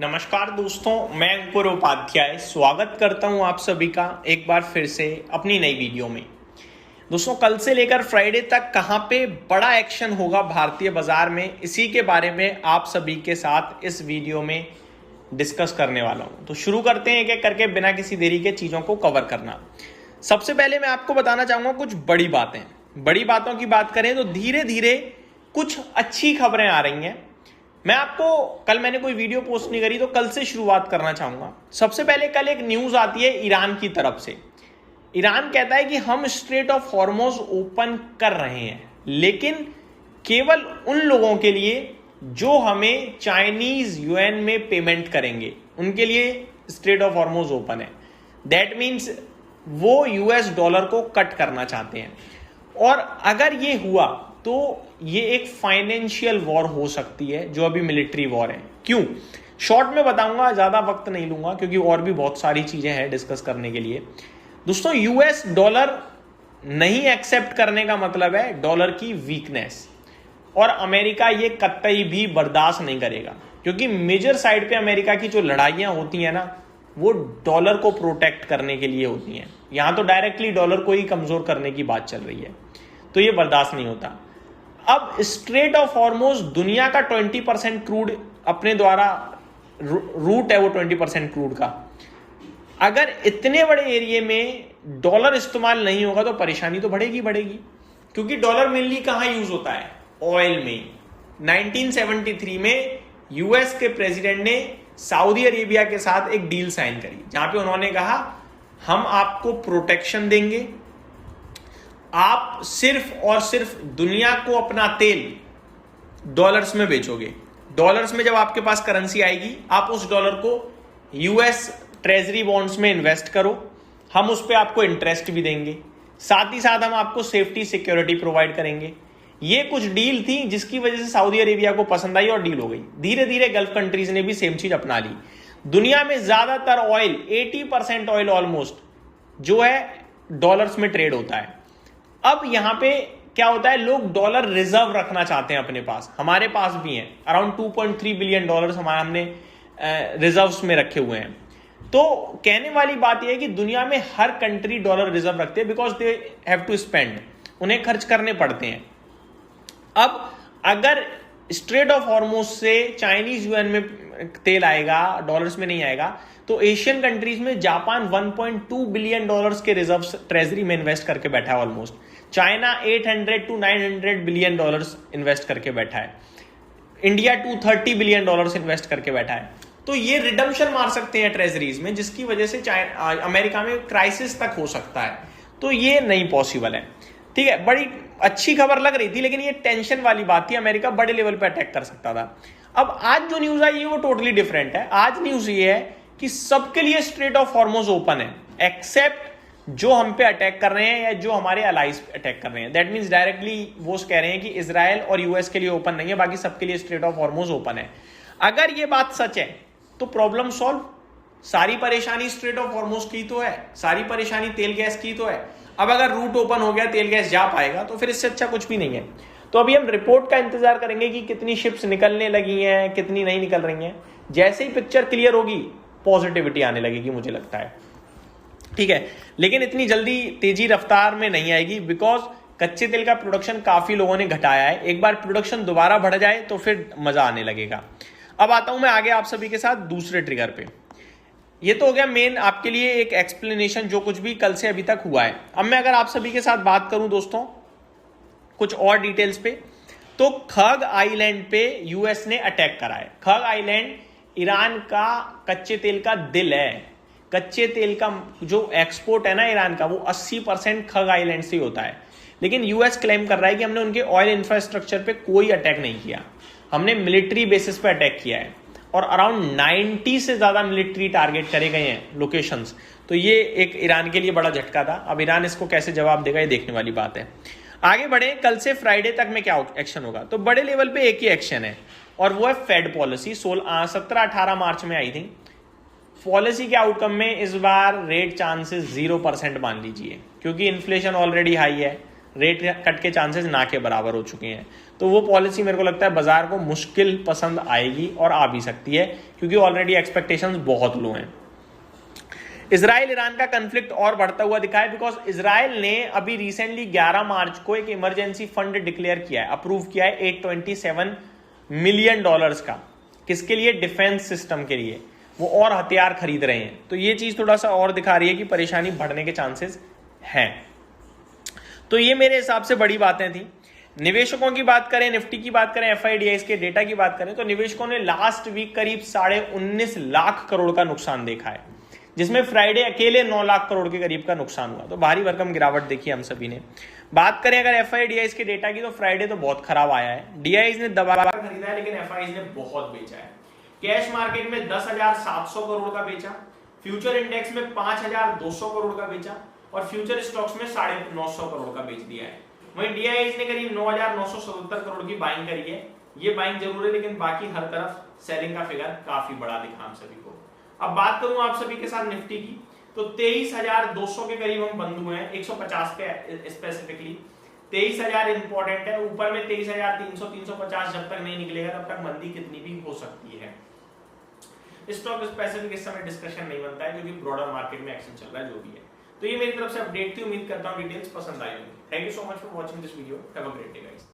नमस्कार दोस्तों, मैं अंकुर उपाध्याय स्वागत करता हूं आप सभी का एक बार फिर से अपनी नई वीडियो में। दोस्तों, कल से लेकर फ्राइडे तक कहां पे बड़ा एक्शन होगा भारतीय बाजार में, इसी के बारे में आप सभी के साथ इस वीडियो में डिस्कस करने वाला हूं। तो शुरू करते हैं एक एक करके बिना किसी देरी के चीज़ों को कवर करना। सबसे पहले मैं आपको बताना चाहूँगा कुछ बड़ी बातें। बड़ी बातों की बात करें तो धीरे धीरे कुछ अच्छी खबरें आ रही हैं। मैं आपको कल मैंने कोई वीडियो पोस्ट नहीं करी तो कल से शुरुआत करना चाहूंगा। सबसे पहले कल एक न्यूज आती है ईरान की तरफ से। ईरान कहता है कि हम स्ट्रेट ऑफ हॉर्मुज़ ओपन कर रहे हैं, लेकिन केवल उन लोगों के लिए जो हमें चाइनीज युएन में पेमेंट करेंगे, उनके लिए स्ट्रेट ऑफ हॉर्मुज़ ओपन है। दैट मीन्स वो यूएस डॉलर को कट करना चाहते हैं। और अगर ये हुआ तो ये एक फाइनेंशियल वॉर हो सकती है, जो अभी मिलिट्री वॉर है। क्यों? शॉर्ट में बताऊंगा, ज्यादा वक्त नहीं लूंगा क्योंकि और भी बहुत सारी चीजें हैं डिस्कस करने के लिए। दोस्तों, यूएस डॉलर नहीं एक्सेप्ट करने का मतलब है डॉलर की वीकनेस, और अमेरिका ये कतई भी बर्दाश्त नहीं करेगा, क्योंकि मेजर साइड पे अमेरिका की जो लड़ाइयां होती हैं ना, वो डॉलर को प्रोटेक्ट करने के लिए होती हैं। यहां तो डायरेक्टली डॉलर को ही कमजोर करने की बात चल रही है, तो ये बर्दाश्त नहीं होता। अब स्ट्रेट ऑफ हॉर्मुज़ दुनिया का 20% क्रूड अपने द्वारा रूट है, वो 20% क्रूड का। अगर इतने बड़े एरिया में डॉलर इस्तेमाल नहीं होगा तो परेशानी तो बढ़ेगी, क्योंकि डॉलर मेनली कहां यूज होता है? ऑयल में। 1973 में यूएस के प्रेसिडेंट ने सऊदी अरेबिया के साथ एक डील साइन करी, जहां पे उन्होंने कहा हम आपको प्रोटेक्शन देंगे, आप सिर्फ और सिर्फ दुनिया को अपना तेल डॉलर्स में बेचोगे। डॉलर्स में जब आपके पास करेंसी आएगी, आप उस डॉलर को यूएस ट्रेजरी बॉन्ड्स में इन्वेस्ट करो, हम उस पर आपको इंटरेस्ट भी देंगे, साथ ही साथ हम आपको सेफ्टी सिक्योरिटी प्रोवाइड करेंगे। ये कुछ डील थी जिसकी वजह से सऊदी अरेबिया को पसंद आई और डील हो गई। धीरे धीरे गल्फ कंट्रीज ने भी सेम चीज अपना ली। दुनिया में ज्यादातर ऑयल, 80% ऑयल ऑलमोस्ट जो है डॉलर्स में ट्रेड होता है। अब यहां पे क्या होता है, लोग डॉलर रिजर्व रखना चाहते हैं अपने पास। हमारे पास भी हैं अराउंड 2.3 बिलियन डॉलर्स हमने रिजर्व्स में रखे हुए हैं। तो कहने वाली बात यह है कि दुनिया में हर कंट्री डॉलर रिजर्व रखते हैं, because they have to spend, उन्हें खर्च करने पड़ते हैं। अब अगर स्ट्रेट ऑफ हॉर्मुज़ से चाइनीज युएन में तेल आएगा, डॉलर्स में नहीं आएगा, तो एशियन कंट्रीज में जापान 1.2 बिलियन डॉलर्स के रिजर्व्स ट्रेजरी में इन्वेस्ट करके बैठा है almost. China 800 to 900 billion dollars invest करके बैठा है। इंडिया 230 बिलियन डॉलर्स इन्वेस्ट करके बैठा है। तो ये रिडम्पशन मार सकते हैं ट्रेजरीज में, जिसकी वजह से अमेरिका में क्राइसिस तक हो सकता है। तो ये नहीं पॉसिबल है। ठीक है, बड़ी अच्छी खबर लग रही थी, लेकिन ये टेंशन वाली बात थी, अमेरिका बड़े लेवल पे अटैक कर सकता था। अब आज जो न्यूज आई है वो टोटली डिफरेंट है। आज न्यूज ये है कि सबके लिए स्ट्रेट ऑफ हॉर्मुज़ ओपन है, एक्सेप्ट जो हम पे अटैक कर रहे हैं या जो हमारे अलाइज पे अटैक कर रहे हैं। दैट मींस डायरेक्टली वो कह रहे हैं कि इजराइल और यूएस के लिए ओपन नहीं है, बाकी सबके लिए स्ट्रेट ऑफ हॉर्मुज़ ओपन है। अगर ये बात सच है तो प्रॉब्लम सॉल्व। सारी परेशानी स्ट्रेट ऑफ हॉर्मुज़ की तो है, सारी परेशानी तेल गैस की तो है। अब अगर रूट ओपन हो गया, तेल गैस जा पाएगा, तो फिर इससे अच्छा कुछ भी नहीं है। तो अभी हम रिपोर्ट का इंतजार करेंगे कि कितनी शिप्स निकलने लगी हैं, कितनी नहीं निकल रही हैं। जैसे ही पिक्चर क्लियर होगी, पॉजिटिविटी आने लगेगी, मुझे लगता है। ठीक है, लेकिन इतनी जल्दी तेजी रफ्तार में नहीं आएगी, बिकॉज कच्चे तेल का प्रोडक्शन काफी लोगों ने घटाया है। एक बार प्रोडक्शन दोबारा बढ़ जाए तो फिर मजा आने लगेगा। अब आता हूं मैं आगे आप सभी के साथ दूसरे ट्रिगर पे। ये तो हो गया मेन आपके लिए एक एक्सप्लेनेशन, जो कुछ भी कल से अभी तक हुआ है। अब मैं अगर आप सभी के साथ बात करूं दोस्तों कुछ और डिटेल्स पे, तो खग आइलैंड पे यूएस ने अटैक करा है। खग आइलैंड ईरान का कच्चे तेल का दिल है। कच्चे तेल का जो एक्सपोर्ट है ना ईरान का, वो 80% खग आइलैंड से ही होता है। लेकिन यूएस क्लेम कर रहा है कि हमने उनके ऑयल इंफ्रास्ट्रक्चर पे कोई अटैक नहीं किया, हमने मिलिट्री बेसिस पे अटैक किया है। और अराउंड 90 से ज्यादा मिलिट्री टारगेट करे गए हैं लोकेशंस। तो ये एक ईरान के लिए बड़ा झटका था। अब ईरान इसको कैसे जवाब देगा, ये देखने वाली बात है। आगे बढ़े, कल से फ्राइडे तक में क्या एक्शन होगा? तो बड़े लेवल पे एक ही एक्शन है, और वो है फेड पॉलिसी। 17-18 मार्च में आई थी। पॉलिसी के आउटकम में इस बार रेट चांसेस 0% मान लीजिए, क्योंकि इन्फ्लेशन ऑलरेडी हाई है, रेट कट के चांसेस ना के बराबर हो चुके हैं। तो वो पॉलिसी मेरे को लगता है बाजार को मुश्किल पसंद आएगी और आ भी सकती है, क्योंकि ऑलरेडी एक्सपेक्टेशंस बहुत लो हैं। इजराइल ईरान का कंफ्लिक्ट और बढ़ता हुआ दिखा है, बिकॉज इजराइल ने अभी रिसेंटली 11 मार्च को एक इमरजेंसी फंड डिक्लेयर किया है, अप्रूव किया है $827 मिलियन का। किसके लिए? डिफेंस सिस्टम के लिए। वो और हथियार खरीद रहे हैं, तो ये चीज थोड़ा सा और दिखा रही है कि परेशानी बढ़ने के चांसेस हैं। तो ये मेरे हिसाब से बड़ी बातें थी। निवेशकों की बात करें, निफ्टी की बात करें, एफआईडीआईज के डेटा की बात करें, तो निवेशकों ने लास्ट वीक करीब 19.5 लाख करोड़ का नुकसान देखा है, जिसमें फ्राइडे अकेले 9 लाख करोड़ के करीब का नुकसान हुआ। तो भारी भरकम गिरावट देखी हम सभी ने। बात करें अगर एफआईडीआईज के डेटा की, तो फ्राइडे तो बहुत खराब आया है। डीआईज ने दबा खरीदा है, लेकिन एफआईज ने बहुत बेचा है। कैश मार्केट में 10,700 करोड़ का बेचा, फ्यूचर इंडेक्स में 5,200 करोड़ का बेचा, और फ्यूचर स्टॉक्स में 950 करोड़ का बेच दिया है। वहीं डीआईज ने करीब 9,977 करोड़ की बाइंग करी है। ये बाइंग जरूर है, लेकिन बाकी हर तरफ सेलिंग का फिगर काफी बड़ा दिखा हम सभी को। अब बात करूं आप सभी के साथ निफ्टी की, तो 23,200 के करीब हम बंद हुए हैं, 150 पे स्पेसिफिकली। 23,000 इंपॉर्टेंट है, ऊपर में 23,300 350 जब तक नहीं निकलेगा तब तक मंदी कितनी भी हो सकती है। स्टॉक स्पेसिफिक इस समय डिस्कशन नहीं बनता है, क्योंकि ब्रॉडर मार्केट में एक्शन चल रहा है जो भी है। तो ये मेरी तरफ से अपडेट थी, उम्मीद करता हूं डिटेल्स पसंद आई होंगी। Thank you so much for watching this video. Have a great day guys.